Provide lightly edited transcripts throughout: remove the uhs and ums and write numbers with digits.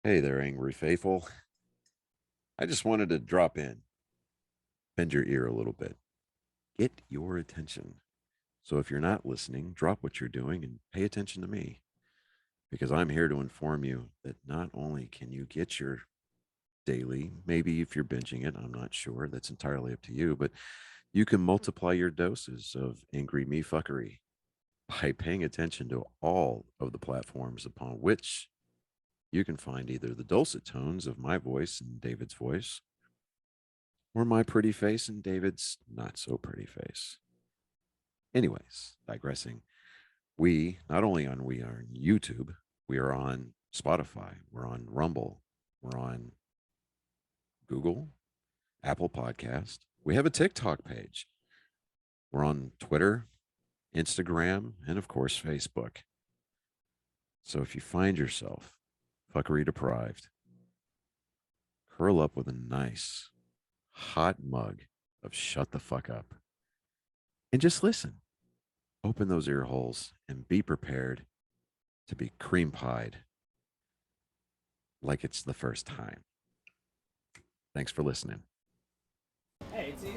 Hey there, angry faithful. I just wanted to drop in, bend your ear a little bit, get your attention. So if you're not listening, drop what you're doing and pay attention to me because I'm here to inform you that not only can you get your daily, maybe if you're binging it, I'm not sure, that's entirely up to you, but you can multiply your doses of angry me fuckery by paying attention to all of the platforms upon which you can find either the dulcet tones of my voice and David's voice or my pretty face and David's not so pretty face. Anyways, digressing, we not only on we are on YouTube, we are on Spotify, we're on Rumble, we're on Google, Apple Podcast. We have a TikTok page. We're on Twitter, Instagram, and of course Facebook. So if you find yourself fuckery deprived, curl up with a nice hot mug of shut the fuck up and just listen. Open those ear holes and be prepared to be cream pied like it's the first time. Thanks for listening. Hey, it's easy.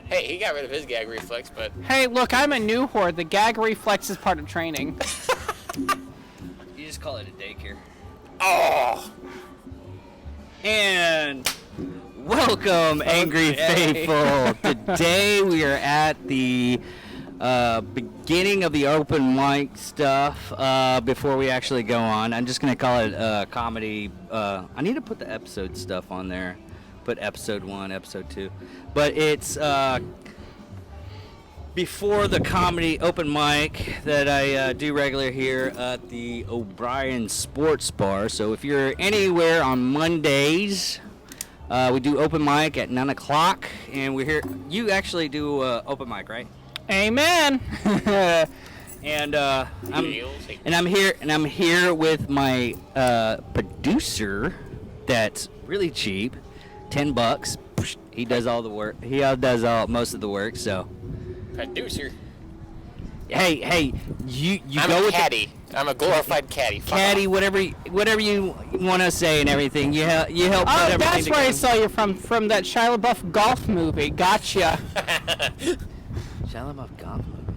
Hey, he got rid of his gag reflex, but Hey, look, I'm a new horde. The gag reflex is part of training. You just call it a daycare. oh, And welcome, Angry Faithful. Today we are at the beginning of the open mic stuff. Before we actually go on, I'm just gonna call it comedy. I need to put the episode stuff on there. Put episode 1, episode 2, but it's before the comedy open mic that I do regular here at the O'Brien Sports Bar. So if you're anywhere on Mondays, we do open mic at 9 o'clock, and we're here. You actually do open mic, right? Amen. And I'm here with my producer. That's really cheap, $10. He does all the work. He does most of the work. So. producer. Hey, you I'm go a with caddy. I'm a glorified caddy. Fuck caddy, off. whatever you want to say and everything. You help. Oh, put everything that's where I together. saw you from that Shia LaBeouf golf movie. Gotcha. Shia LaBeouf golf movie.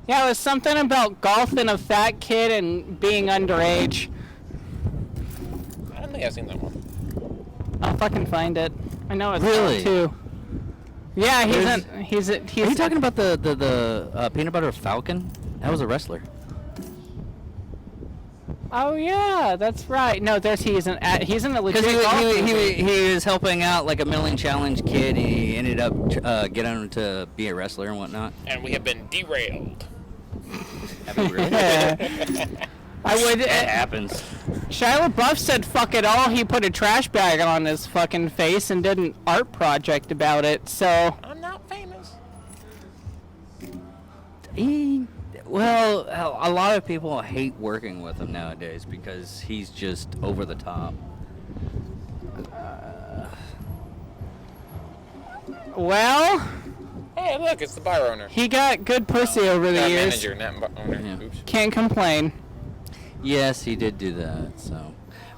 Yeah, it was something about golf and a fat kid and being underage. I don't think I've seen that one. I'll fucking find it. I know it's Really? too. Yeah, he's Are you talking about the peanut butter falcon? That was a wrestler. Oh yeah, that's right. No, he's in a Because legit golf movie. he was helping out like a mentally challenged kid. And he ended up getting him to be a wrestler and whatnot. And we have been derailed. Have you really? I would. That happens. Shia LaBeouf said fuck it all. He put a trash bag on his fucking face and did an art project about it. So I'm not famous. Well, a lot of people hate working with him nowadays because he's just over the top. well, Hey, look, it's the bar owner. he got good pussy over the Not years. manager, not bar owner. Yeah. Oops. Can't complain. Yes, he did do that. So,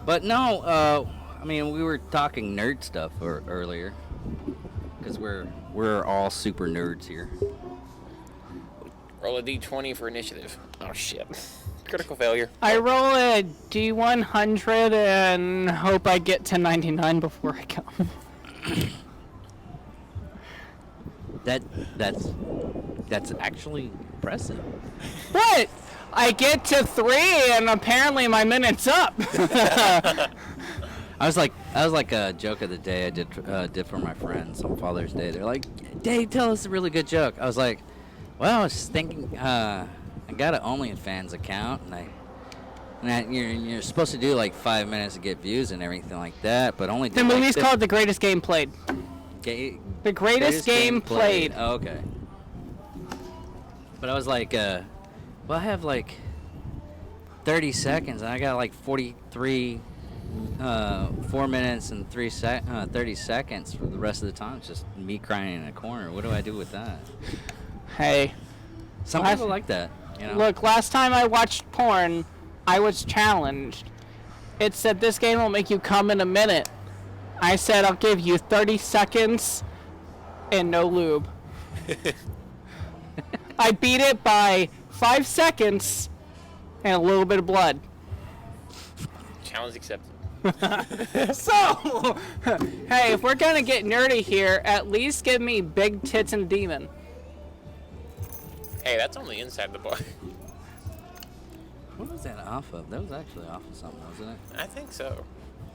but no, I mean we were talking nerd stuff earlier because we're all super nerds here. Roll a d20 for initiative. Oh shit. Critical failure. I roll a D100 and hope I get to 99 before I come. That's actually impressive. What? I get to 3 and apparently my minute's up. I was like a joke of the day I did for my friends on Father's Day. They're like, "Dave, tell us a really good joke." I was like, "Well, I was just thinking, I got an OnlyFans account, and you're supposed to do like 5 minutes to get views and everything like that, but only The movie's called The Greatest Game Played. The Greatest Game Played. Oh, okay. But I was like, well, I have like 30 seconds, and I got like 43, 4 minutes and 30 seconds for the rest of the time. It's just me crying in a corner. What do I do with that? Hey, Some people like that, you know. look, last time I watched porn, I was challenged. It said this game will make you come in a minute. I said I'll give you 30 seconds and no lube. I beat it by 5 seconds and a little bit of blood. Challenge accepted. So, hey, if we're gonna get nerdy here, at least give me big tits and demon. Hey, that's on the inside of the bar. What was that off of? That was actually off of something, wasn't it? I think so.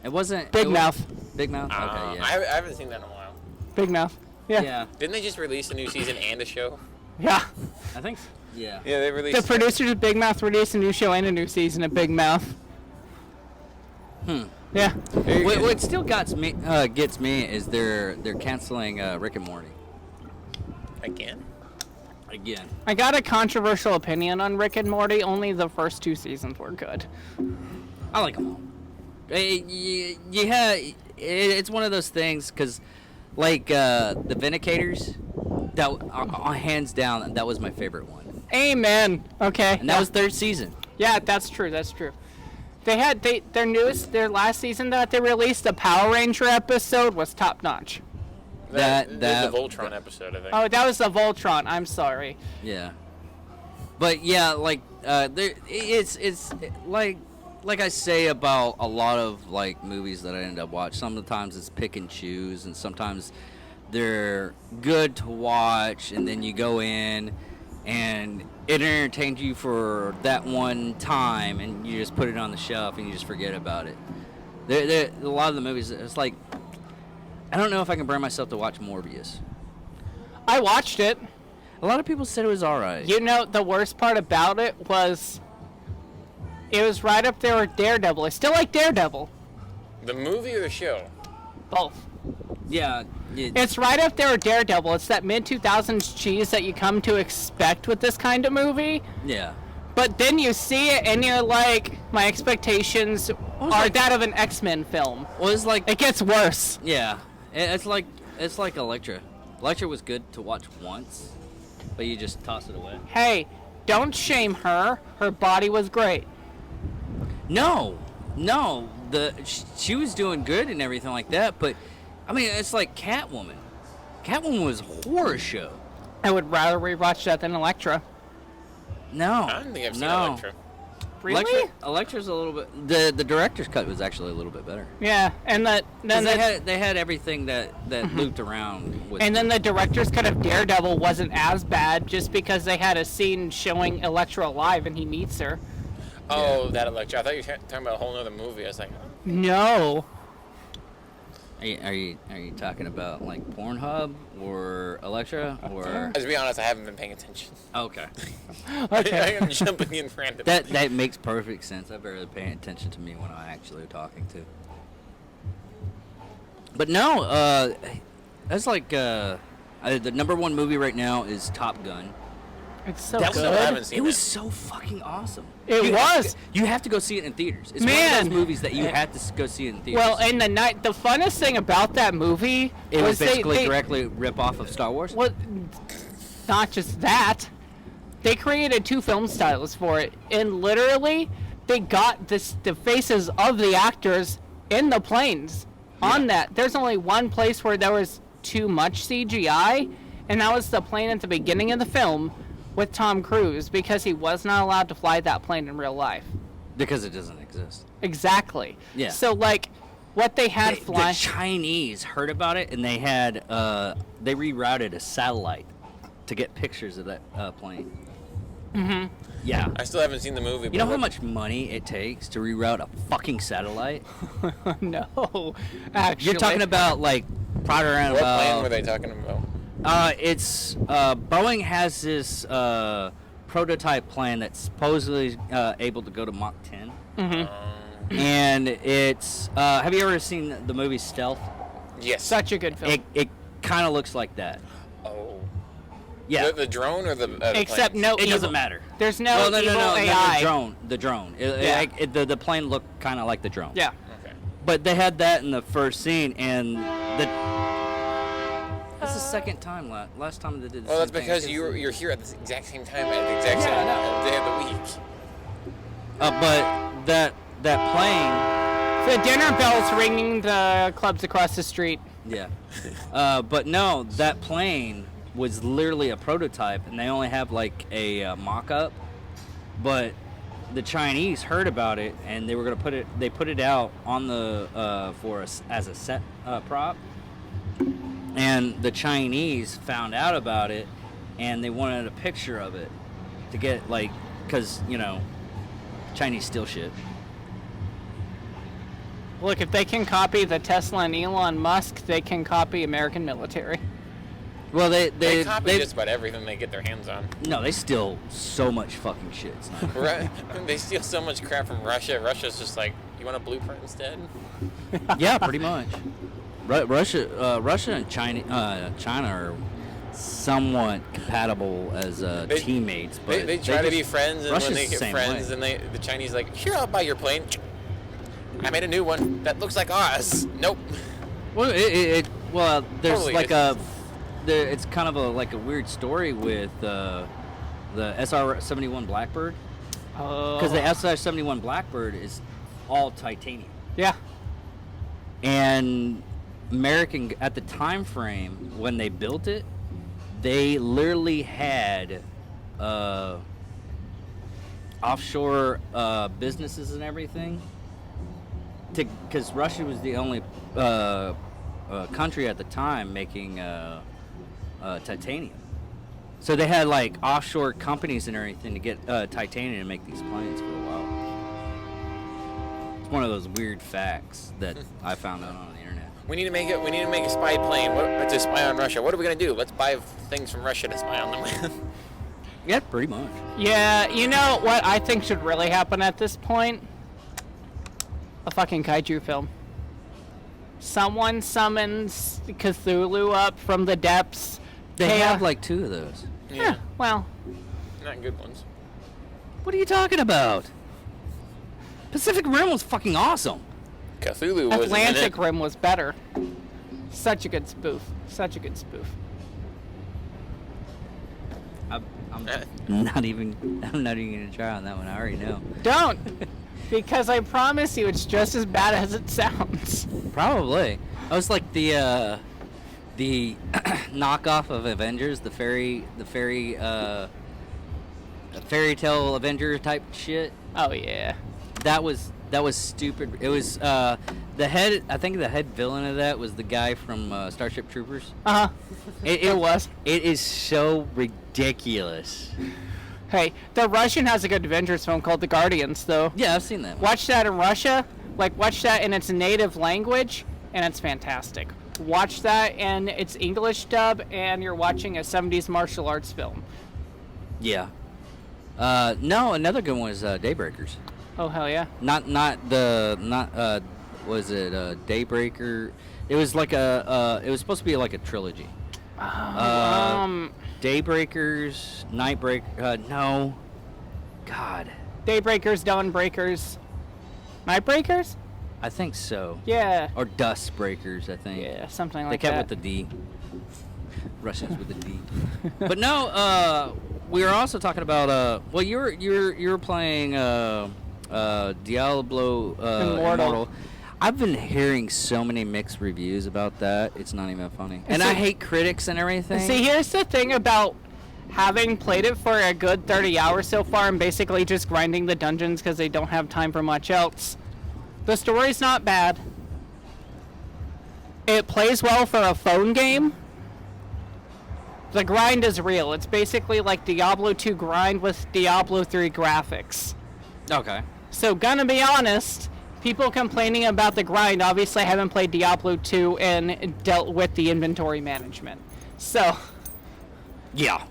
It wasn't. Big it Mouth. Big Mouth? Okay, yeah. I haven't seen that in a while. Big mouth. Yeah. Yeah, Didn't they just release a new season and a show? Yeah. I think so. Yeah. Yeah, they released. The producers of Big Mouth released a new show and a new season of Big Mouth. Yeah. What still gets me is they're canceling Rick and Morty Again? again. I got a controversial opinion on Rick and Morty. Only the first 2 seasons were good. I like them all. It's one of those things because, like the Vindicators, hands down that was my favorite one, Amen. Okay. and that was 3rd season. Yeah, that's true. That's true. They had their last season that they released, the Power Ranger episode was top notch. The That- Voltron episode, I think. Oh, that was the Voltron. I'm sorry. Yeah, but yeah, like it's like I say about a lot of like movies that I end up watching. Sometimes it's pick and choose, and sometimes they're good to watch, and then you go in and it entertains you for that one time, and you just put it on the shelf and you just forget about it. A lot of the movies, it's like, I don't know if I can bring myself to watch Morbius. I watched it. A lot of people said it was alright. You know, the worst part about it was right up there with Daredevil. I still like Daredevil. The movie or the show? Both. Yeah. It's right up there with Daredevil. It's that mid-2000s cheese that you come to expect with this kind of movie. Yeah. But then you see it and you're like, my expectations are like- that of an X-Men film. Well, it's like, It gets worse. yeah. It's like Elektra. Elektra was good to watch once, but you just toss it away. Hey, don't shame her. Her body was great. No. She was doing good and everything like that, but I mean, it's like Catwoman. Catwoman was a horror show. I would rather rewatch that than Elektra. No. I don't think I've seen no. Electra. Really? Electra's a little bit. The director's cut was actually a little bit better. Yeah, and then They had everything that looped around with. and then the director's cut of Daredevil wasn't as bad just because they had a scene showing Elektra alive and he meets her. Oh, that Electra. I thought you were talking about a whole other movie. I was like, oh. No. Are you talking about like Pornhub or Elektra or? To be honest, I haven't been paying attention. Okay. Okay. I am jumping in randomly. That makes perfect sense. I barely paying attention to me when I'm actually talking to. But no, that's like the #1 movie right now is Top Gun. It's so That's good. what I haven't seen. It was that. so fucking awesome. It You was. have to go see it in theaters. It's one Man. of those movies that you had to go see in theaters. Well, and the funnest thing about that movie it was was basically they directly rip off of Star Wars. well, not just that. They created 2 film styles for it, and literally they got the faces of the actors in the planes on that. There's only one place where there was too much CGI, and that was the plane at the beginning of the film with Tom Cruise, because he was not allowed to fly that plane in real life. Because it doesn't exist. Exactly. Yeah. So like, what they had The flying. Chinese heard about it and they had they rerouted a satellite to get pictures of that plane. Mm-hmm. Yeah. I still haven't seen the movie. You know how much money it takes to reroute a fucking satellite? No, actually. You're talking about like probably around What about. plane were they talking about? It's Boeing has this prototype plane that's supposedly able to go to Mach 10. And it's have you ever seen the movie Stealth? Yes. Such a good film. It kind of looks like that. Oh. Yeah. The drone or the Except plane? no It evil. doesn't matter. There's no no, evil no, AI. the drone. Yeah. The plane looked kind of like the drone. Yeah. Okay. But they had that in the first scene, and that's the second time. Last time they did. The Well, that's same thing. because you're here at the exact same time at the exact same Yeah, I know. day of the week. But that plane. The dinner bell's ringing the clubs across the street. Yeah. But no, that plane was literally a prototype, and they only have like a mock-up. But the Chinese heard about it, and they were gonna put it. They put it out on the for us as a set prop. And the Chinese found out about it, and they wanted a picture of it to get like, cause Chinese steal shit. Look, if they can copy the Tesla and Elon Musk, they can copy American military. Well, They copy just about everything they get their hands on. No, they steal so much fucking shit. It's not Right? They steal so much crap from Russia. Russia's just like, you want a blueprint instead? Yeah, pretty much. Russia and China are somewhat compatible as teammates, but they try to be friends, and Russia's when they the get same friends, way. and the Chinese like, here, I'll buy your plane. I made a new one that looks like ours. Nope. Well, there's Totally like it's kind of like a weird story with the SR-71 Blackbird, because the SR-71 Blackbird is all titanium. Yeah. And American, at the time frame when they built it, they literally had offshore businesses and everything, because Russia was the only country at the time making titanium. So they had like offshore companies and everything to get titanium to make these planes for a while. It's one of those weird facts that I found out on the internet. We need to make a spy plane to spy on Russia. What are we gonna do? Let's buy things from Russia to spy on them. Yeah, pretty much. Yeah, you know what I think should really happen at this point? A fucking kaiju film. Someone summons Cthulhu up from the depths. They have like 2 of those. Yeah, well, Not good ones. What are you talking about? Pacific Rim was fucking awesome. Cthulhu was Atlantic Rim was better. Such a good spoof. Such a good spoof. I'm not even gonna try on that one. I already know. Don't! Because I promise you it's just as bad as it sounds. Probably. I was like the knockoff of Avengers, the fairy tale Avenger type shit. Oh, yeah. That was stupid. It was I think the head villain of that was the guy from Starship Troopers. Uh-huh. It was. It is so ridiculous. Hey, the Russian has a good Avengers film called The Guardians, though. Yeah, I've seen that one. Watch that in Russia. Watch that in its native language, and it's fantastic. Watch that in its English dub, and you're watching a 70s martial arts film. Yeah. No, another good one was Daybreakers. Oh, hell yeah. Was it Daybreaker? It was like it was supposed to be like a trilogy. Daybreakers, Nightbreak, no. God. Daybreakers, Dawnbreakers, Nightbreakers? I think so. Yeah. Or Dustbreakers, I think. Yeah, something like They that. kept with the D. Russians with the D. But no, we were also talking about well, you were playing Diablo Immortal. I've been hearing so many mixed reviews about that. It's not even funny. And I hate critics and everything. See, here's the thing about having played it for a good 30 hours so far and basically just grinding the dungeons because they don't have time for much else. The story's not bad. It plays well for a phone game. The grind is real. It's basically like Diablo 2 grind with Diablo 3 graphics. Okay. So, gonna be honest, people complaining about the grind obviously haven't played Diablo 2 and dealt with the inventory management. So, Yeah.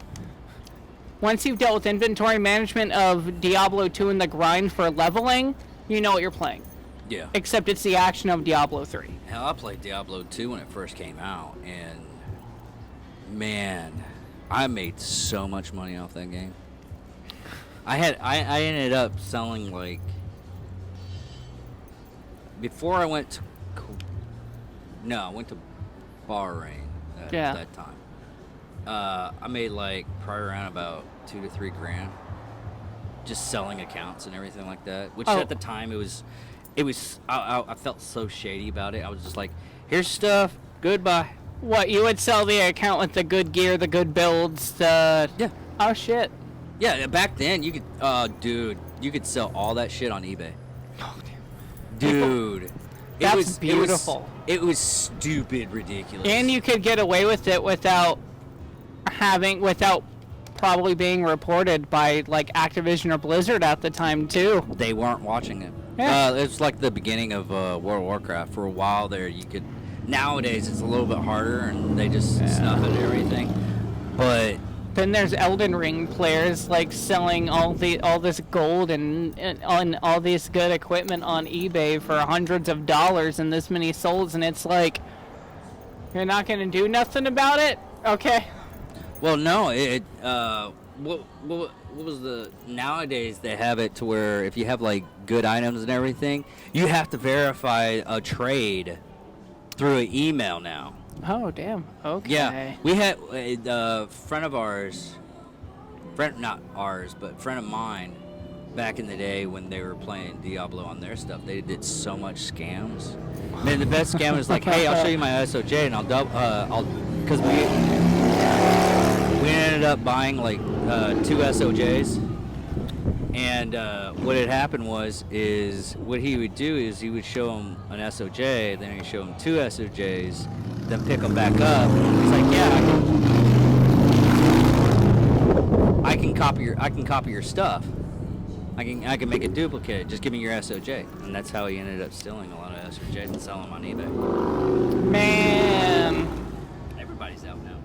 once you've dealt with inventory management of Diablo 2 and the grind for leveling, you know what you're playing. Yeah. Except it's the action of Diablo 3. Hell, I played Diablo 2 when it first came out, and man, I made so much money off that game. I ended up selling like, before I went to I went to Bahrain at that time. I made like probably around about $2 to $3 grand. just selling accounts and everything like that. Which Oh. at the time it was I felt so shady about it. I was just like, here's stuff, goodbye. What, you would sell the account with the good gear, the good builds, the... Yeah. Oh, shit. Yeah, back then you could, dude, you could sell all that shit on eBay. Oh, Dude, That's beautiful. It was stupid ridiculous. And you could get away with it without probably being reported by, like, Activision or Blizzard at the time, too. They weren't watching it. Yeah. It's like the beginning of World of Warcraft. For a while there, you could. Nowadays, it's a little bit harder, and they just snuff at everything. But Then there's Elden Ring players, like, selling all this gold and all this good equipment on eBay for hundreds of dollars and this many souls, and it's like, you're not gonna do nothing about it? Okay. well, no, what was the nowadays they have it to where if you have like good items and everything, you have to verify a trade through an email now. Oh, damn. Okay. Yeah, we had a friend of ours, not ours, but friend of mine, back in the day when they were playing Diablo on their stuff, they did so much scams. Man, the best scam was like, hey, I'll show you my SOJ and because we ended up buying like 2 SOJs. And what had happened is what he would do is he would show him an SOJ, then he'd show him 2 SOJs, then pick them back up. He's like, yeah, I can copy your stuff. I can make a duplicate. Just give me your SOJ. And that's how he ended up stealing a lot of SOJs and selling them on eBay. Man. Everybody's out now.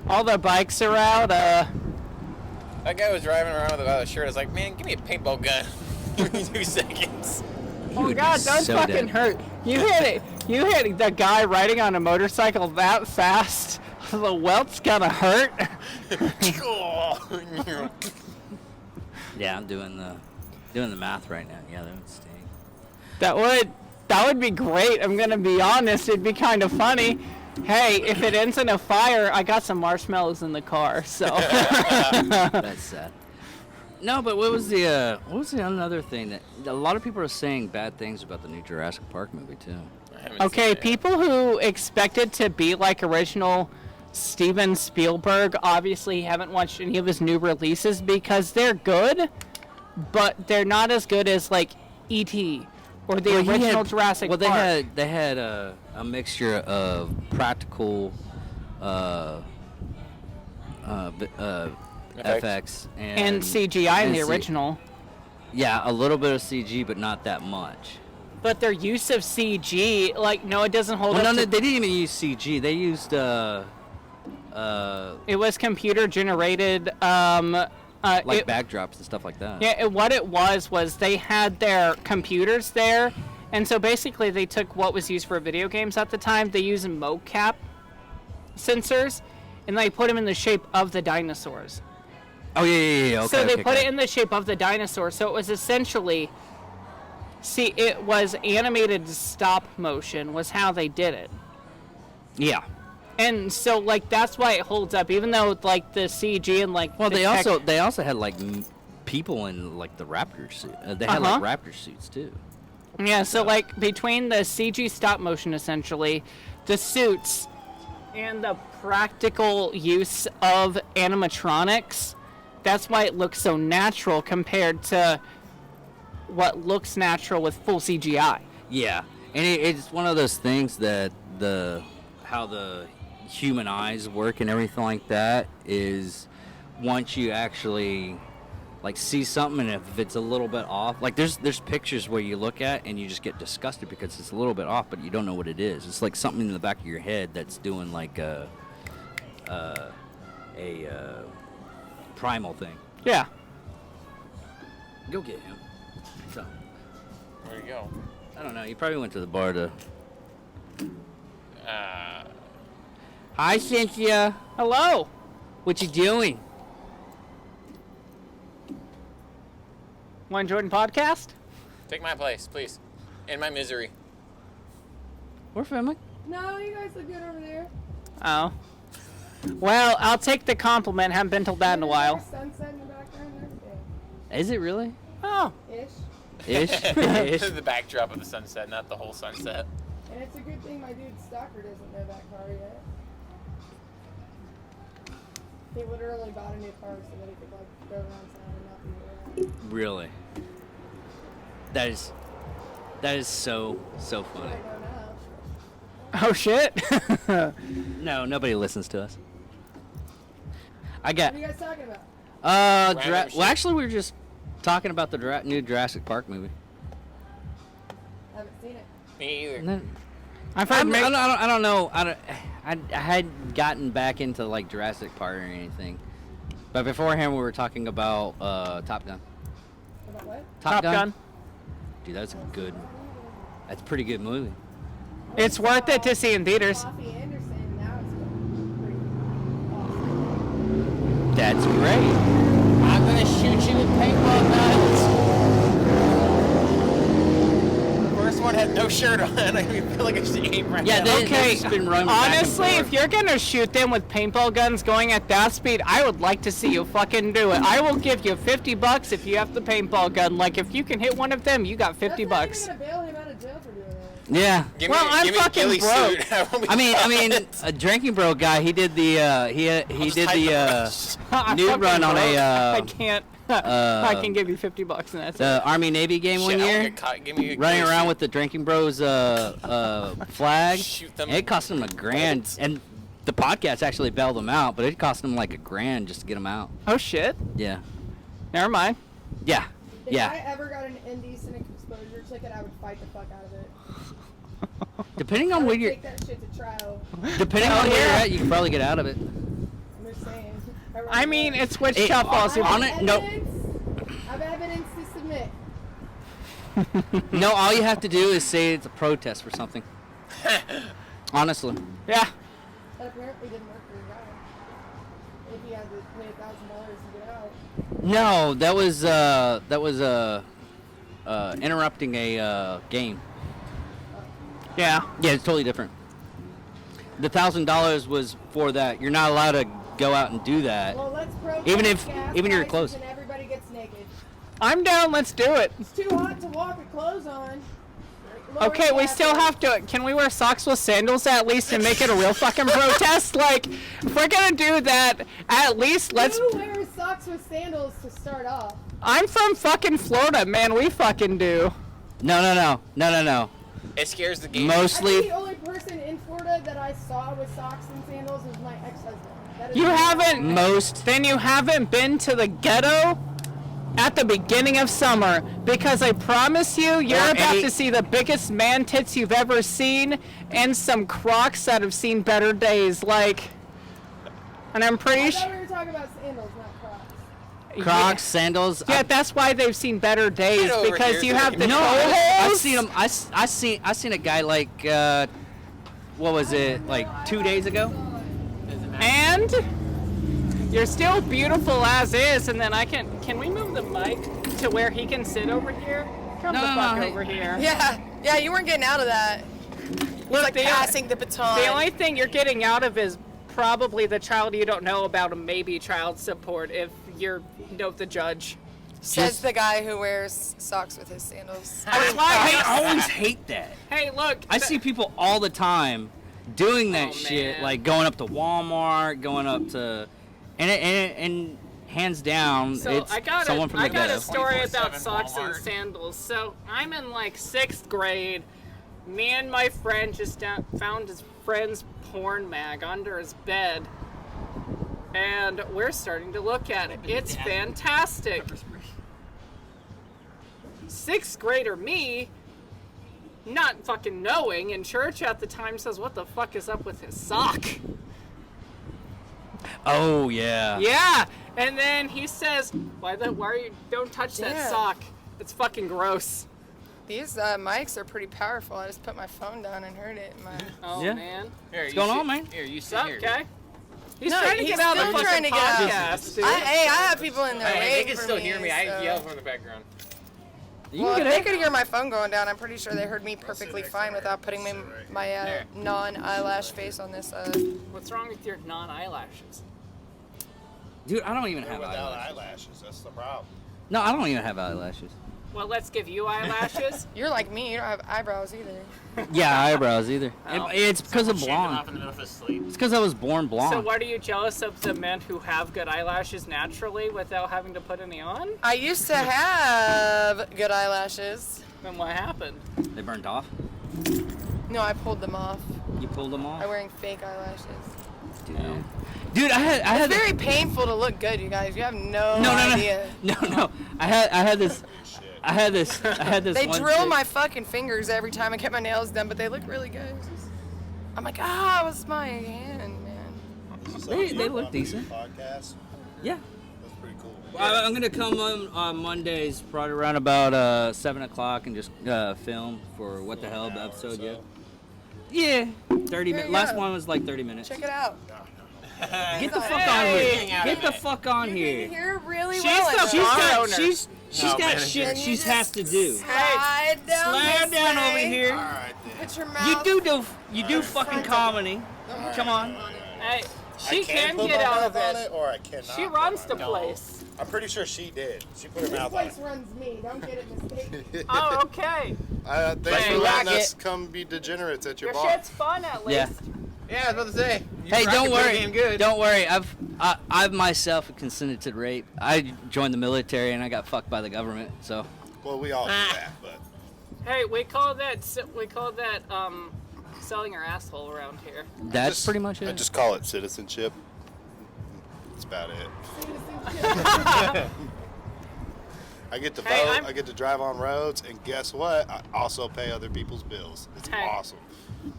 All the bikes are out. That guy was driving around without a shirt. I was like, man, give me a paintball gun. Give me 2 seconds. Oh would be God, don't so fucking dead. hurt. You hit the guy riding on a motorcycle that fast. The welt's gonna hurt. Yeah, I'm doing the math right now. Yeah, that would sting. That would be great. I'm gonna be honest. It'd be kind of funny. Hey, if it ends in a fire, I got some marshmallows in the car. So. That's sad. No, but what was the another thing that a lot of people are saying bad things about the new Jurassic Park movie too? I haven't Okay, seen it yet. people who expect it to be like original Steven Spielberg obviously haven't watched any of his new releases because they're good, but they're not as good as like E.T. or the original Jurassic Well, Park. they had a mixture of practical FX and CGI in the and original. Yeah, a little bit of CG, but not that much. But their use of CG, like, no, it doesn't hold Well, up no, to... they didn't even use CG. They used It was computer generated, backdrops and stuff like that. Yeah, what it was they had their computers there, and so basically they took what was used for video games at the time. They used mocap sensors, and they put them in the shape of the dinosaurs. Oh yeah. Okay. So they okay, put okay. it in the shape of the dinosaur. So it was essentially, it was animated stop motion was how they did it. Yeah. And so, like, that's why it holds up, even though, like, the CG and, like, Well, the they also had like people in like the raptor suit. They had like raptor suits too. Yeah, so, like, between the CG stop motion, essentially, the suits, and the practical use of animatronics, that's why it looks so natural compared to what looks natural with full CGI. Yeah, and it's one of those things that how the human eyes work and everything like that is once you actually like see something and if it's a little bit off, like there's pictures where you look at and you just get disgusted because it's a little bit off, but you don't know what it is. It's like something in the back of your head that's doing like a primal thing. Yeah. Go get him. So Where'd you go? I don't know. You probably went to the bar to. Hi, Cynthia. Hello. What you doing? One Jordan podcast? Take my place, please. In my misery. We're filming. No, you guys look good over there. Oh. Well, I'll take the compliment. Haven't been told that in a while. Sunset in the background and everything. Is it really? Oh, Ish. Ish. Ish. The backdrop of the sunset, not the whole sunset. And it's a good thing my dude Stalker doesn't know that car yet. He literally bought a new car so that he could like go around town and not be around. Really? That is so funny. I don't know. oh shit. No, nobody listens to us. I What got are you guys talking about? Random shit. well, actually, we were just talking about the new Jurassic Park movie. I haven't seen it. Me either. And then- I've heard. I don't know. I hadn't gotten back into like Jurassic Park or anything, but beforehand we were talking about Top Gun. About what? Top Gun. Dude, that's good. That's a pretty good movie. It's worth it to see in theaters. Coffee Anderson, now it's pretty awesome. That's great. I'm gonna shoot you with paintball guns. First one had no shirt on. I feel like I should aim right Yeah, now. they- Okay, just been running back and honestly, forth. if you're gonna shoot them with paintball guns going at that speed, I would like to see you fucking do it. I will give you $50 if you have the paintball gun. Like, if you can hit one of them, you got $50 That's not bucks. even gonna bail him out of jail for doing that. Yeah. Give Well, I'm give me fucking ghillie broke. suit. I won't be I mean, caught. a drinking bro guy. He did the he I'll did just hide the I'm nude fucking run on broke. a I can't. I can give you $50 and that's it. the Army Navy game Shit, one I won't year. get caught. Give me a Running ghillie around suit. with the drinking bros flag. Shoot them. It cost him $1,000, and the podcast actually bailed him out, but it cost him like $1,000 just to get him out. Oh shit. Yeah. Never mind. Yeah. If Yeah. I ever got an indecent exposure ticket, I would fight the fuck out of it. Depending I on would where you're take that shit to trial. depending on where you're at, you can probably get out of it. I'm just saying. I mean, it's which It- chop falls. on it- no. I have evidence to submit. No, all you have to do is say it's a protest for something. Honestly. Yeah. That apparently didn't work for your guy. If he had to pay $1,000 to get out. No, that was interrupting a game. Yeah. Yeah, it's totally different. The $1,000 was for that. You're not allowed to go out and do that. Well, let's protest Even if- gas even you're prices close. And everybody gets naked. I'm down. Let's do it. It's too hot to walk with clothes on. Lower Okay, the we gas still price. have to. Can we wear socks with sandals at least and make it a real fucking protest? Like, if we're gonna do that, at least let's. Who wears socks with sandals to start off? I'm from fucking Florida, man. We fucking do. No. It scares the game. I think Mostly, the only person in Florida that I saw with socks and sandals was my ex-husband. That is You the only haven't. one. most. Then you haven't been to the ghetto at the beginning of summer, because I promise you, you're Or about any- to see the biggest man tits you've ever seen and some Crocs that have seen better days. Like, and I'm I pretty thought sure. we were talking about sandals, not Crocs. Crocs, sandals. Yeah, that's why they've seen better days, Get over because here, you so have you the can- toe I've holes. seen him. I seen a guy like what was it, like 2 days ago? And you're still beautiful as is. And then can we move the mic to where he can sit over here? Come No, the no, fuck no, over here. Yeah, you weren't getting out of that. Look, Like passing the baton. The only thing you're getting out of is probably the child you don't know about, and maybe child support if you're the judge. Says the guy who wears socks with his sandals. That's why I always hate that. hey, look. I see people all the time doing that Oh, shit, man. like going up to Walmart, going up to, and hands down, So it's I got someone from the I got a ghetto. story 24/7 about socks and Walmart. sandals. So I'm in like 6th grade. Me and my friend just found his friend's porn mag under his bed, and we're starting to look at it. It's fantastic. 6th grader me, not fucking knowing, in church at the time says, "What the fuck is up with his sock?" Oh yeah. Yeah, and then he says, "Why are you? Don't touch that Yeah. sock. It's fucking gross." These mics are pretty powerful. I just put my phone down and heard it. Oh Yeah. man, Here, What's you going sit- on, man? Here, you sit what's up, here. guy? He's No, trying to he's get out of the still fucking trying to get out. podcast, dude. I have people in there Hey, waiting they can for still me, hear me. I so- yell from the background. You Well, can if get they it. could hear my phone going down, I'm pretty sure they heard me perfectly fine without putting my There. non-eyelash face on this. What's wrong with your non-eyelashes? Dude, I don't even They're have without eyelashes. eyelashes. That's the problem. No, I don't even have eyelashes. Well, let's give you eyelashes. You're like me. You don't have eyebrows either. Yeah, eyebrows either. Oh. It's because of Shaved them off blonde. in the middle of his sleep. It's because I was born blonde. So what are you jealous of the men who have good eyelashes naturally without having to put any on? I used to have good eyelashes. Then what happened? They burnt off. No, I pulled them off. You pulled them off. I'm wearing fake eyelashes. Dude, I had It's very painful to look good, you guys. You have no no, idea. no. I had this. They one drill chick- my fucking fingers every time I get my nails done, but they look really good. I'm like, it was my hand, man. They look decent. Podcast. Yeah. That's pretty cool. I'm gonna come on Mondays, probably around about 7 o'clock, and just film for what the hell the episode. Yeah. 30 There minutes. you Last go. one was like 30 minutes. Check it out. Get the fuck Hey. on here. Get the fuck on You here. can hear really She's well. the I know. She's bar got owner. she's No, got man. shit And you she just has to do. Slide down Slide this down over way. here. All right, then. Put your mouth. You do fucking comedy. Come on. Hey, she I can put get my out of mouth on it. it, or I cannot. She put runs my the mouth place. on it. I'm pretty sure she did. She put her This mouth on place it. runs me. Don't get it mistaken. Oh, okay. Thanks Hey, for letting rock us come be degenerates at your Your bar. shit's fun at least. Yeah. Yeah, I was about to say. You Hey, rock don't it pretty worry. damn good. Don't worry. I've myself consented to rape. I joined the military and I got fucked by the government. So Well, we all do that, but Hey, we call that selling your asshole around here. that's just- pretty much it. I just call it citizenship. That's about it. I get to Hey, vote. I'm- I get to drive on roads, and guess what? I also pay other people's bills. It's Hey. awesome.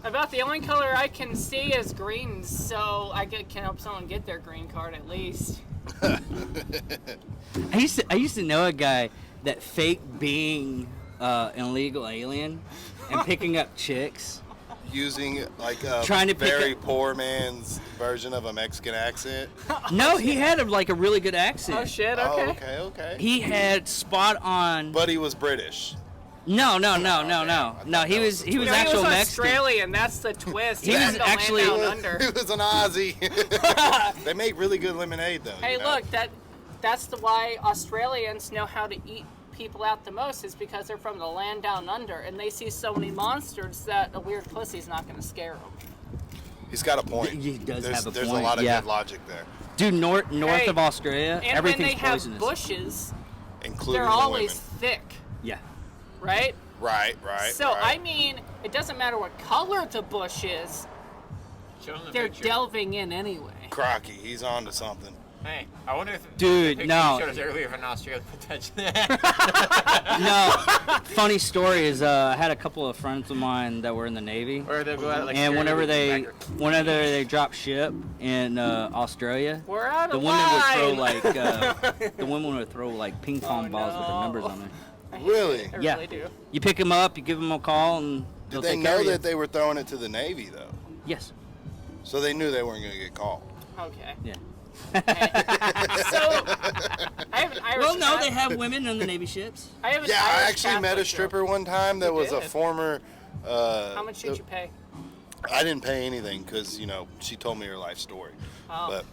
About the only color I can see is green, so can help someone get their green card at least. I used to know a guy that faked being an illegal alien and picking up chicks. Using like a Trying to pick very up- poor man's version of a Mexican accent. No, he had a really good accent. Oh shit, Oh, okay. okay, okay. He had spot on. But he was British. No. No, he that was was he was No, actual he was Mexican. Australian, that's the twist. He He's was from the land actually- down He under. was an Aussie. They make really good lemonade though. Hey, you know? look, that's why Australians know how to eat people out the most is because they're from the land down under and they see so many monsters that a weird pussy's not going to scare them. He's got a point. He does have a There's point, a lot of yeah. good logic there, Dude, north Hey, of Australia, And when everything's they have poisonous. bushes, including they're the always women. thick, Yeah. right? Right. So, right. I mean, it doesn't matter what color the bush is, Show him the they're picture. delving in anyway. Crocky, he's on to something. Hey, I wonder if Dude, the picture no. you showed us earlier from Australia potentially. No, funny story is I had a couple of friends of mine that were in the Navy, Or they'll go out like and whenever they backwards. drop ship in Australia, We're out the of women would throw line. like ping pong balls with their no. numbers on there. Really? I Yeah. really do. You pick them up, you give them a call, and they'll Did they take care know of you. that they were throwing it to the Navy though? Yes. So they knew they weren't going to get called. Okay. Yeah. So, I have an Irish Well, no, guy- they have women on the Navy ships. I have an Yeah, I Irish actually met a Catholic stripper one time that You was a did? former. How much did you pay? I didn't pay anything because she told me her life story. Oh. But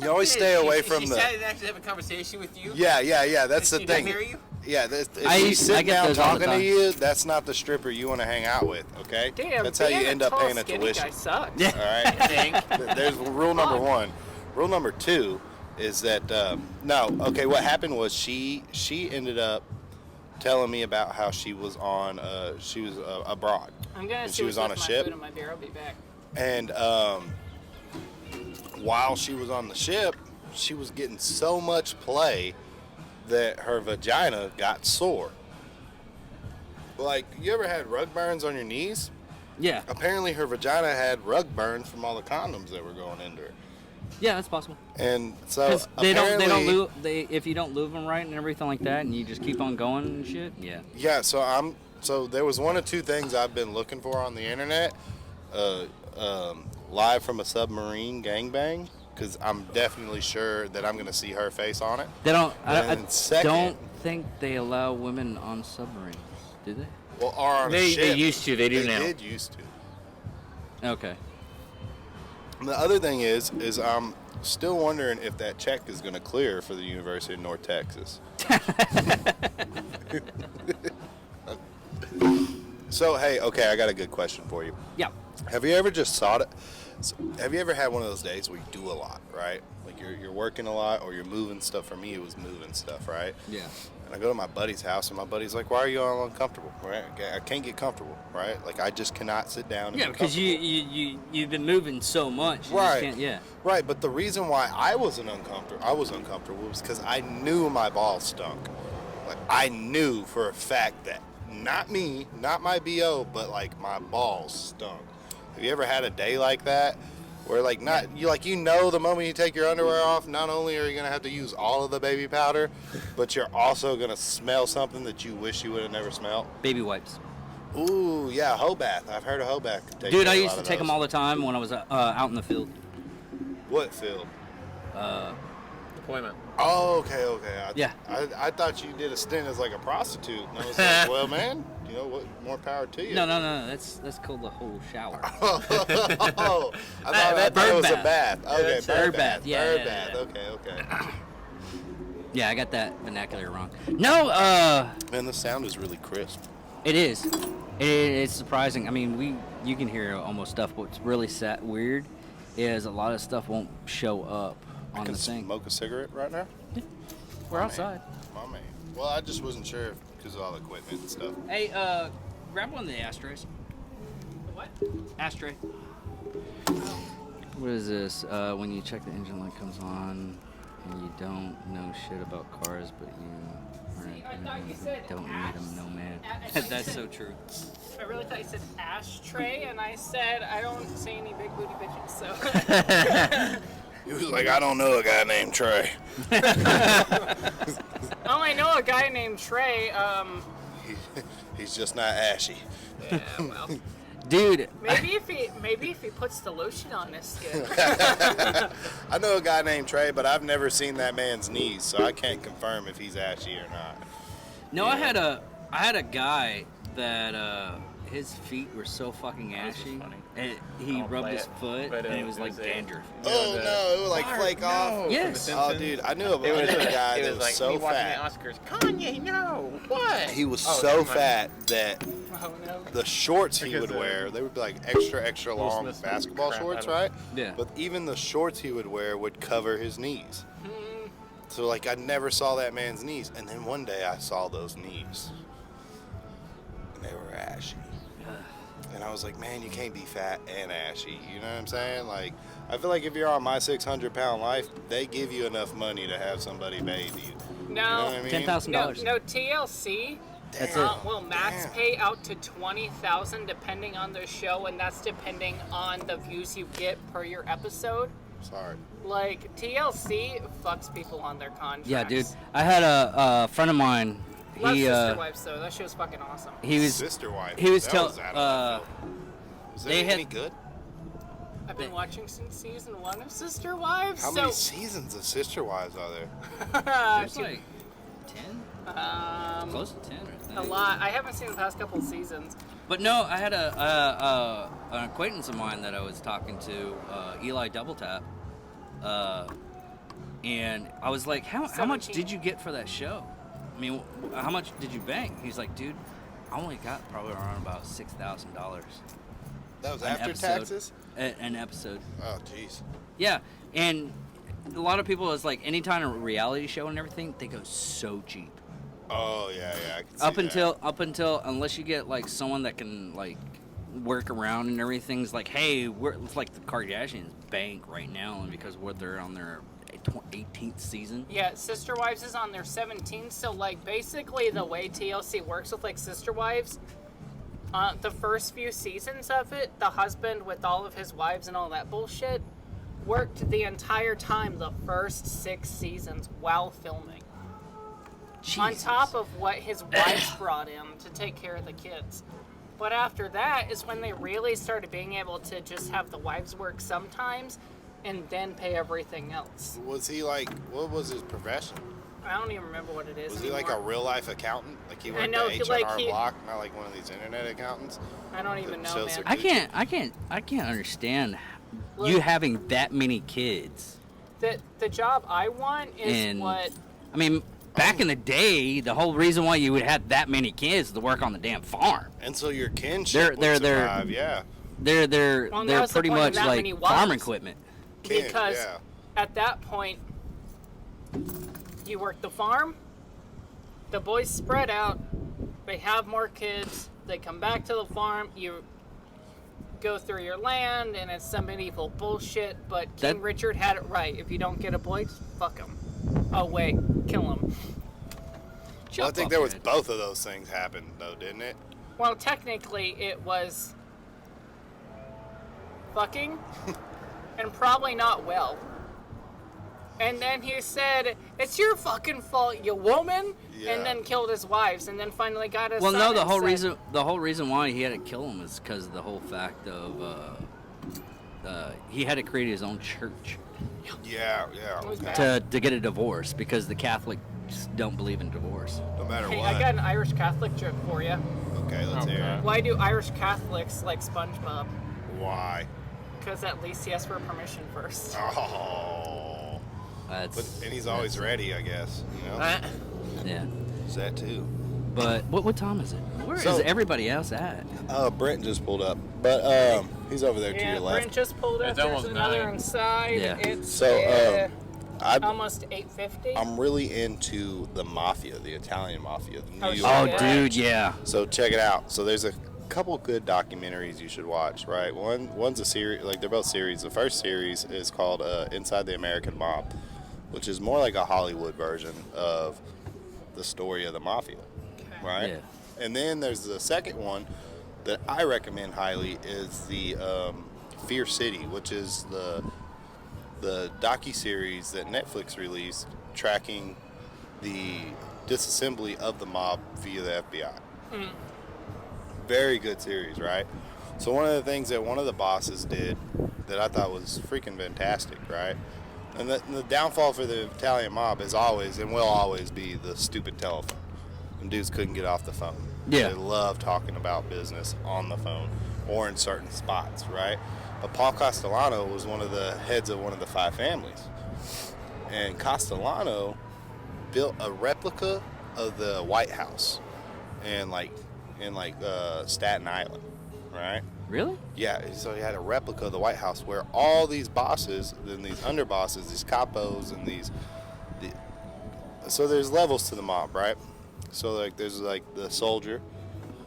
you always stay away from she the. decided to actually have a conversation with you? Yeah. That's Did the she not thing. hear you? Yeah, if I she's sitting get down those all the talking to time. you, that's not the stripper you want to hang out with. Okay. Damn, That's how you being end up tall, paying a skinny tuition. Guy sucks. All right. I think. There's rule number one. Rule number two is that what happened was she ended up telling me about how she was on abroad, I'm gonna And see she was what's on with a my ship? food in my beer. I'll be back. and while she was on the ship, she was getting so much play that her vagina got sore. Like, you ever had rug burns on your knees? Yeah. Apparently her vagina had rug burns from all the condoms that were going into her. Yeah, that's possible. And so 'Cause they apparently, don't lube, if you don't lube them right and everything like that, and you just keep on going and shit. Yeah. Yeah, so there was one of two things I've been looking for on the internet. Live from a submarine gangbang, because I'm definitely sure that I'm going to see her face on it. They don't. I And second- don't think they allow women on submarines, do they? Well, or on a They ship. used to. They do now. did used to. Okay. And the other thing is Still wondering if that check is going to clear for the University of North Texas. So, hey, okay, I got a good question for you. Yeah. Have you ever just thought it? Have you ever had one of those days where you do a lot, right? Like you're working a lot or you're moving stuff. For me, it was moving stuff, right? Yeah. And I go to my buddy's house, and my buddy's like, "Why are you all uncomfortable?" Right? I can't get comfortable, right? Like I just cannot sit down. And Yeah, be because comfortable. you've been moving so much. You just Right. can't, yeah. Right, but the reason why I was uncomfortable was because I knew my balls stunk. Like I knew for a fact that not me, not my BO, but like my balls stunk. Have you ever had a day like that? Where like not you know the moment you take your underwear off, not only are you gonna have to use all of the baby powder, but you're also gonna smell something that you wish you would have never smelled. Baby wipes. Ooh, yeah, hoe bath. I've heard of hoe bath. Can take Dude, care I of a used lot to of take them those. all the time when I was out in the field. What field? Deployment. Oh, okay. Yeah. I thought you did a stint as like a prostitute, and I was like, well, man, you know what? More power to you. No. That's called the whole shower. Oh, I thought it was a bath. Okay, Bird bath. Yeah, bird yeah, bath. yeah. Okay. Yeah, I got that vernacular wrong. No, Man, the sound is really crisp. it is. It's surprising. I mean, you can hear almost stuff. But what's really weird is a lot of stuff won't show up on Can the thing. smoke a cigarette right now? We're outside. My man. Well, I just wasn't sure because of all the equipment and stuff. Hey, grab one of the ashtrays. What? Ashtray. What is this? When you check the engine light comes on, and you don't know shit about cars, but you I thought you said don't need them, no man. I thought you That's said- so true. I really thought you said ashtray, and I said I don't see any big booty bitches, so. He was like, I don't know a guy named Trey. Oh, I know a guy named Trey. He's just not ashy. Yeah, well, Dude, maybe if he puts the lotion on his skin. I know a guy named Trey, but I've never seen that man's knees, so I can't confirm if he's ashy or not. no, I had a guy that his feet were so fucking ashy, funny. and he I'll rubbed play his it, foot, but, and it was it like was a- dandruff. Oh no, it would like flake off. Yes. Oh dude, I knew a It was guy it that was was like so me watching fat. the Oscars. Kanye, no. What? He was Oh, so never mind. fat that Oh no. the shorts he Because would the- wear, they would be like extra Will long Smith's basketball crap shorts, out of right? Yeah. But even the shorts he would wear would cover his knees. So like I never saw that man's knees, and then one day I saw those knees, and they were ashy. And I was like, man, you can't be fat and ashy. You know what I'm saying? Like, I feel like if you're on My 600-Pound Life, they give you enough money to have somebody bathe you. You know No. what I mean? $10,000. No, TLC That's Damn. it. will max Damn. pay out to 20,000 depending on the show, and that's depending on the views you get per your episode. Sorry. Like TLC fucks people on their contracts. Yeah, dude. I had a friend of mine. Love He Sister Wives though. That shit was fucking awesome. he was Sister Wife. he was That tell was out of left field. Was they it had- any good? I've been watching since season 1 of Sister Wives. How so many seasons of Sister Wives are there? there's like 10, close to 10. I think. a lot. I haven't seen the past couple of seasons. But no, I had an acquaintance of mine that I was talking to, Eli Doubletap, and I was like, how much 17. did you get for that show? I mean, how much did you bank? He's like, dude, I only got probably around about $6,000. That was An after episode. taxes? An episode. Oh, jeez. Yeah, and a lot of people is like any kind of reality show and everything, they go so cheap. Oh, yeah, I can see Up until unless you get like someone that can like work around and everything's like, hey, it's like the Kardashians bank right now, and because they're on their 18th season. Yeah, Sister Wives is on their 17th. So like basically the way TLC works with like Sister Wives, the first few seasons of it, the husband with all of his wives and all that bullshit worked the entire time the first 6 seasons while filming. On Jesus. top of what his wives brought in to take care of the kids. But after that is when they really started being able to just have the wives work sometimes and then pay everything else. Was he like, what was his profession? I don't even remember what it is Was he anymore. like a real life accountant? Like he worked know, at he- H&R like he- Block, not like one of these internet accountants? I don't even know, shows man. their- I can't understand Look. you having that many kids the job I want is And- what. I mean, back in the day, the whole reason why you would have that many kids is to work on the damn farm. And so your kinship would they're- survive, yeah. They're Well, they're that's the pretty point of much that like many farm wives. equipment. Kin, Because yeah. at that point, you work the farm, the boys spread out, they have more kids, they come back to the farm, you go through your land, and it's some medieval bullshit, but King That- Richard had it right. If you don't get a boy, fuck him. Oh, wait, kill him. Well, I think there was both of those things happen, though, didn't it? Well, technically, it was fucking, and probably not well. And then he said, "It's your fucking fault, you woman," Yeah. and then killed his wives, and then finally got his Well, son no, the and whole said- reason why he had to kill him is because of the whole fact of he had to create his own church Yeah, It was okay. bad. to get a divorce because the Catholics don't believe in divorce. No matter Hey, what. I got an Irish Catholic joke for you. Okay, let's hear it. Why do Irish Catholics like SpongeBob? Why? Because at least he asked for permission first. Oh. That's And he's always ready, I guess. You know? yeah. Is that too? But what time is it? Where is So- everybody else at? Brent just pulled up, but he's over there to Yeah, your left. Brent just pulled up. It's There's almost another 9. inside. Yeah. It's So, almost 8:50. I'm really into the mafia, the Italian mafia, the New Oh, York. Oh, Yeah. dude, yeah. So check it out. So there's a couple good documentaries you should watch, right? One's a series, like they're both series. The first series is called Inside the American Mob, which is more like a Hollywood version of the story of the mafia, right? Yeah. And then there's the second one that I recommend highly is the Fear City, which is the docu-series that Netflix released tracking the disassembly of the mob via the FBI. Very good series, right? So one of the things that one of the bosses did that I thought was freaking fantastic, right? And the downfall for the Italian mob is always and will always be the stupid telephone. And dudes couldn't get off the phone. Yeah. They love talking about business on the phone or in certain spots, right? But Paul Castellano was one of the heads of one of the five families. And Castellano built a replica of the White House in Staten Island, right? Really? Yeah, so he had a replica of the White House where all these bosses and these underbosses, these capos and so there's levels to the mob, right? So like there's like the soldier,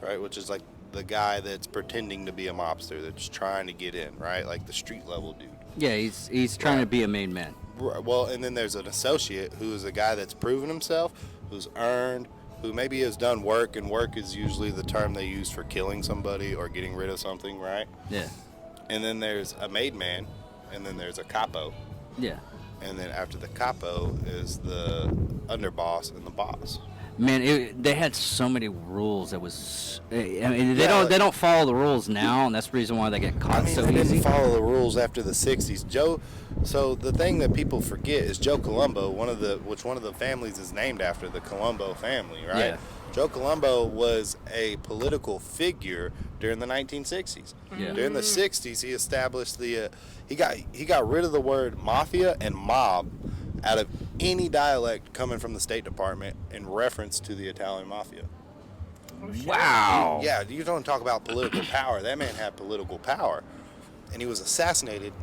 right, which is like the guy that's pretending to be a mobster that's trying to get in, right? Like the street level dude. Yeah, he's trying to be a main man. Well, and then there's an associate who is a guy that's proven himself, who's earned, who maybe has done work, and work is usually the term they use for killing somebody or getting rid of something, right? Yeah. And then there's a made man, and then there's a capo, Yeah. and then after the capo is the underboss and the boss. Man, they had so many rules. That was, I mean, Yeah, they don't follow the rules now, and that's the reason why they get caught so they easy. didn't follow the rules after the 60s. So the thing that people forget is Joe Colombo, one of the families is named after, the Colombo family, right? Yeah. Joe Colombo was a political figure during the 1960s. Yeah. During the 60s, he established he got rid of the word mafia and mob out of any dialect coming from the State Department in reference to the Italian mafia. Wow. Yeah, you don't talk about political power. That man had political power. And he was assassinated,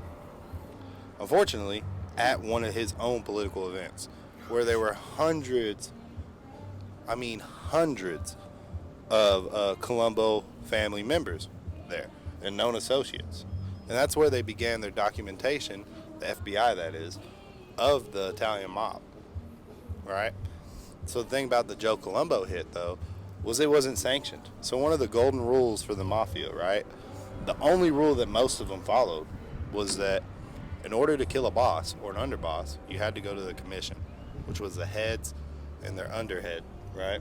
unfortunately, at one of his own political events where there were hundreds of Colombo family members there and known associates. And that's where they began their documentation, the FBI that is, of the Italian mob, right? So the thing about the Joe Colombo hit, though, was it wasn't sanctioned. So one of the golden rules for the mafia, right? The only rule that most of them followed was that in order to kill a boss or an underboss, you had to go to the commission, which was the heads and their underhead, right?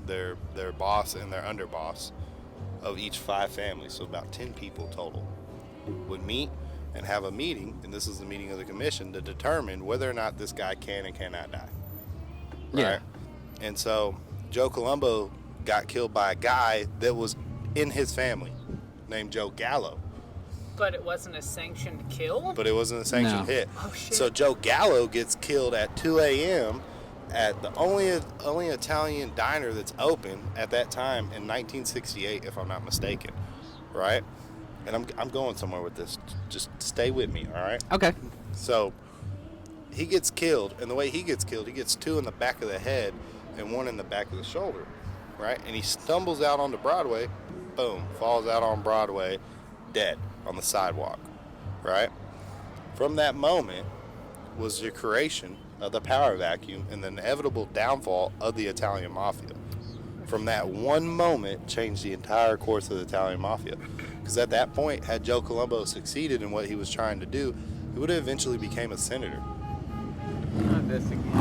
Their boss and their underboss of each 5 families, so about 10 people total, would meet and have a meeting, and this is the meeting of the commission, to determine whether or not this guy can and cannot die. Right? Yeah. And so Joe Colombo got killed by a guy that was in his family named Joe Gallo. But it wasn't a sanctioned kill? but it wasn't a sanctioned No. hit. Oh, shit. So Joe Gallo gets killed at 2 a.m. at the only Italian diner that's open at that time in 1968, if I'm not mistaken, right? And I'm going somewhere with this. Just stay with me, all right? Okay. So he gets killed, and the way he gets killed, he gets 2 in the back of the head and 1 in the back of the shoulder, right? And he stumbles out onto Broadway, boom, falls out on Broadway, dead on the sidewalk, right? From that moment was the creation of the power vacuum and the inevitable downfall of the Italian mafia. From that one moment changed the entire course of the Italian mafia. Because at that point, had Joe Colombo succeeded in what he was trying to do, he would have eventually became a senator. Not this again.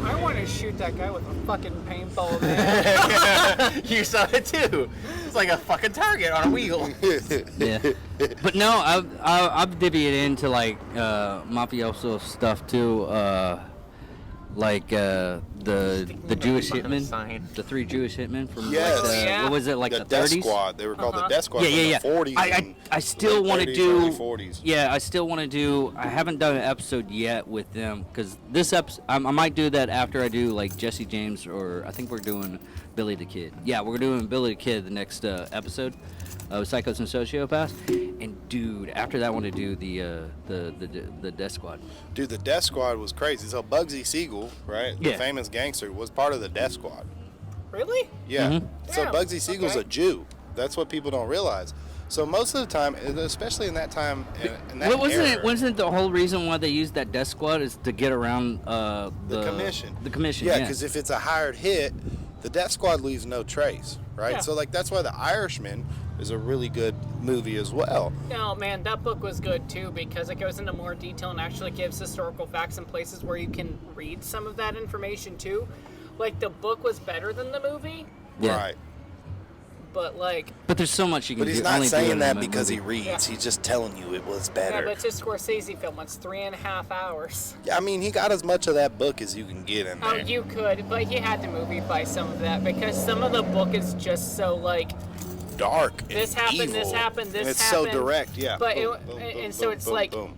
I want to shoot that guy with a fucking paintball, man. You saw it too. It's like a fucking target on a wheel. Yeah. But no, I've divvied into like mafioso stuff too. Like the Jewish Fucking hitmen, sign. the 3 Jewish hitmen from Yes. like Yeah. what was it, like the the Death 30s? Squad. They were called the Death Squad Yeah, from the 40s. I still late want to 30s, do. early 40s. Yeah, I still want to do. I haven't done an episode yet with them because this episode I might do that after I do like Jesse James, or I think we're doing Billy the Kid. Yeah, we're doing Billy the Kid the next episode of Psychos and Sociopaths. And dude, after that, I want to do the Death Squad. Dude, the Death Squad was crazy. So Bugsy Siegel, right, the Yeah. famous gangster, was part of the Death Squad. Really? Yeah. Mhm. So Damn, Bugsy Siegel's okay. a Jew. That's what people don't realize. So most of the time, and especially in that time, in that era, Wasn't the whole reason why they used that Death Squad is to get around the commission. The commission. Yeah, because if it's a hired hit, the Death Squad leaves no trace, right? Yeah. So like that's why The Irishman is a really good movie as well. No, man, that book was good too because it goes into more detail and actually gives historical facts and places where you can read some of that information too. Like, the book was better than the movie, Yeah. Right. but like, But there's so much you can But he's do. not only do saying in that a because he movie. reads. Yeah. He's just telling you it was yeah, better. but it's a Scorsese film. It's 3.5 hours. Yeah, I mean, he got as much of that book as you can get in Oh, there. you could, but you had to movify some of that because some of the book is just so like, Dark. And This happened, evil. this happened, this and it's happened. so direct, yeah. But Boom, it- boom, and boom, so boom, it's boom, like- boom.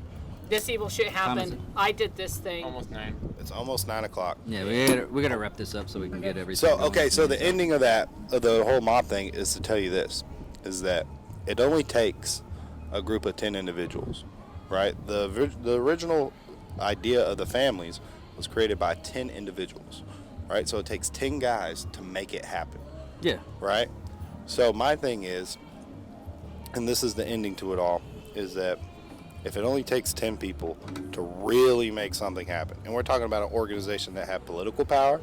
this evil shit Time is happened. it? I did this thing. Almost 9. It's almost 9 o'clock. Yeah, we gotta wrap this up so we can get everything. So going. okay, so the ending of that, of the whole mob thing, is to tell you this: is that it only takes a group of 10 individuals, right? The original idea of the families was created by 10 individuals, right? So it takes 10 guys to make it happen, Yeah. right? So my thing is, and this is the ending to it all, is that if it only takes 10 people to really make something happen, and we're talking about an organization that have political power,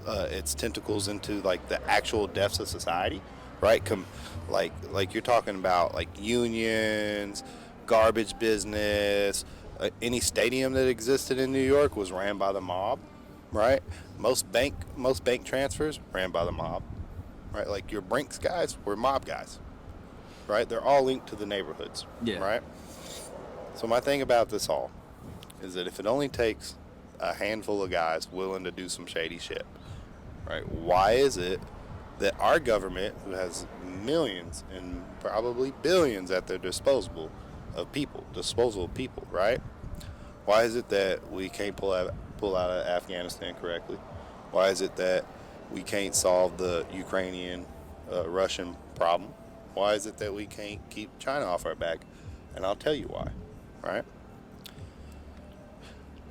its tentacles into like the actual depths of society, right? Like you're talking about like unions, garbage business, any stadium that existed in New York was ran by the mob, right? Most bank transfers ran by the mob, right? Like your Brinks guys were mob guys, right? They're all linked to the neighborhoods, Yeah. right? So my thing about this all is that if it only takes a handful of guys willing to do some shady shit, right? Why is it that our government, who has millions and probably billions at their disposal of people, right? Why is it that we can't pull out of Afghanistan correctly? Why is it that we can't solve the Ukrainian Russian problem? Why is it that we can't keep China off our back? And I'll tell you why, right?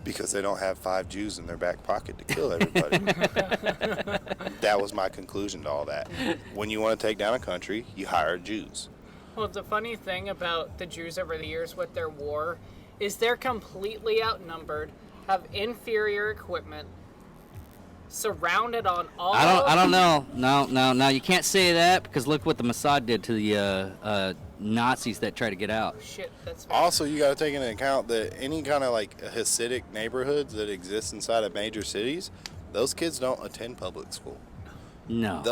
Because they don't have 5 Jews in their back pocket to kill everybody. That was my conclusion to all that. When you want to take down a country, you hire Jews. Well, the funny thing about the Jews over the years with their war is they're completely outnumbered, have inferior equipment, surrounded on all. I don't know. No, you can't say that because look what the Mossad did to the Nazis that try to get out. Shit, that's Also, you got to take into account that any kind of like Hasidic neighborhoods that exist inside of major cities, those kids don't attend public school. No.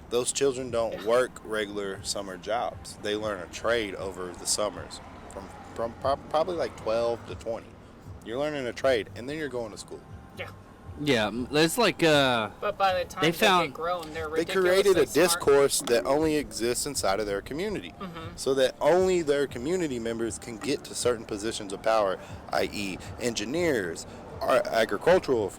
Those children don't work regular summer jobs. They learn a trade over the summers, from probably like 12 to 20. You're learning a trade, and then you're going to school. Yeah. Yeah, it's like But by the time They they found- get grown, they're They ridiculously created a smart. discourse that only exists inside of their community, so that only their community members can get to certain positions of power, i.e., engineers, agricultural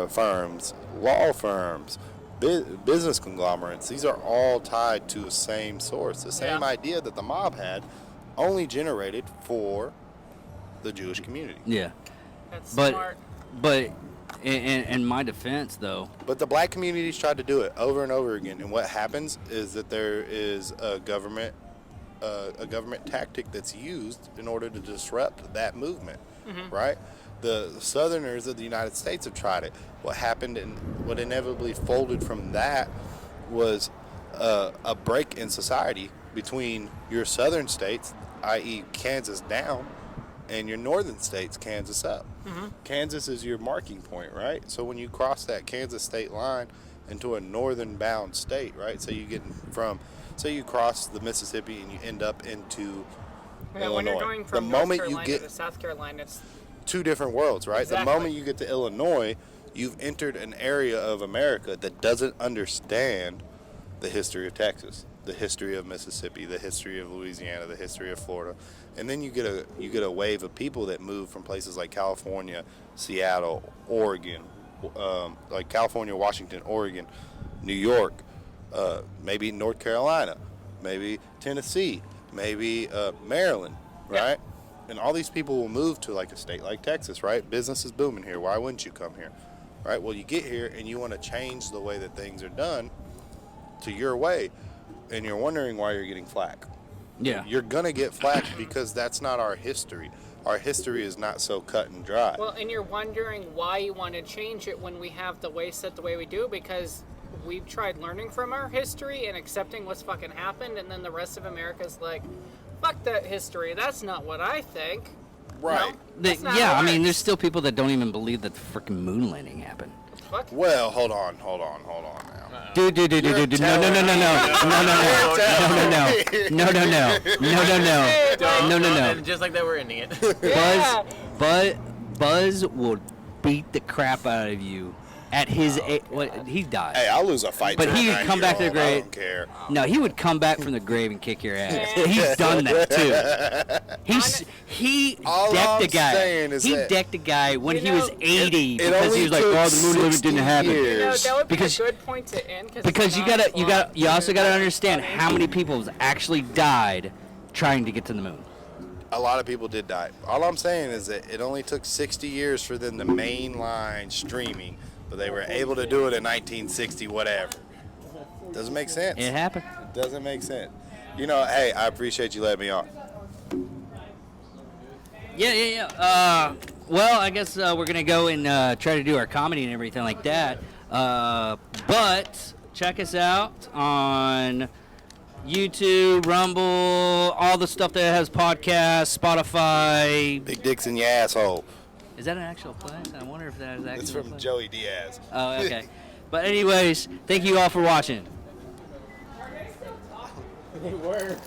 firms, law firms, business conglomerates. These are all tied to the same source, the same Yeah. idea that the mob had, only generated for the Jewish community. yeah. That's But smart. but in my defense though, But the black communities tried to do it over and over again, and what happens is that there is a government tactic that's used in order to disrupt that movement, right? The Southerners of the United States have tried it. What happened and what inevitably folded from that was a break in society between your southern states, i.e., Kansas down, and your northern states, Kansas up. Kansas is your marking point, right? So when you cross that Kansas state line into a northern bound state, right? So you get from, so you cross the Mississippi and you end up into Yeah, Illinois. when you're going from the North moment Carolina you to get South Carolina, it's two different worlds, right? Exactly. The moment you get to Illinois, you've entered an area of America that doesn't understand the history of Texas, the history of Mississippi, the history of Louisiana, the history of Florida, and then you get a wave of people that move from places like California, Seattle, Oregon, like California, Washington, Oregon, New York, maybe North Carolina, maybe Tennessee, maybe Maryland, right? And all these people will move to like a state like Texas, right? Business is booming here. Why wouldn't you come here, right? Well, you get here and you want to change the way that things are done to your way, and you're wondering why you're getting flack. yeah. You're gonna get flack because that's not our history. Our history is not so cut and dry. well, and you're wondering why you want to change it when we have the way set the way we do, because we've tried learning from our history and accepting what's fucking happened, and then the rest of America's like, fuck that history. That's not what I think. Right. No, that's not Yeah, how I it mean, works. there's still people that don't even believe that the freaking moon landing happened. Fuck. Well, hold on now. Dude, no, no, And just like that, we're ending it. Yeah. Buzz will beat the crap out of you at his age. He died. Hey, I'll lose a fight. But to a he would come back to the 90-year-old. I grave. don't care. No, he would come back from the grave and kick your ass. He's done that too. He All decked I'm a guy. saying is He that- decked a guy when You he was know, 80 it because only he was like, took "Oh, the moon landing 60 didn't happen." You know, years. that would be Because- a good point to end Because you also gotta understand how many people have actually died trying to get to the moon. A lot of people did die. All I'm saying is that it only took 60 years for them to mainline streaming, but they were able to do it in 1960, whatever. Doesn't make sense. It happened. It doesn't make sense. You know, hey, I appreciate you letting me on. Yeah. Well, I guess we're gonna go and try to do our comedy and everything like that. But check us out on YouTube, Rumble, all the stuff that has podcasts, Spotify. Big dicks in your asshole. Is that an actual place? I wonder if that is actually. It's from Joey Diaz. Oh, okay. But anyways, thank you all for watching. They were.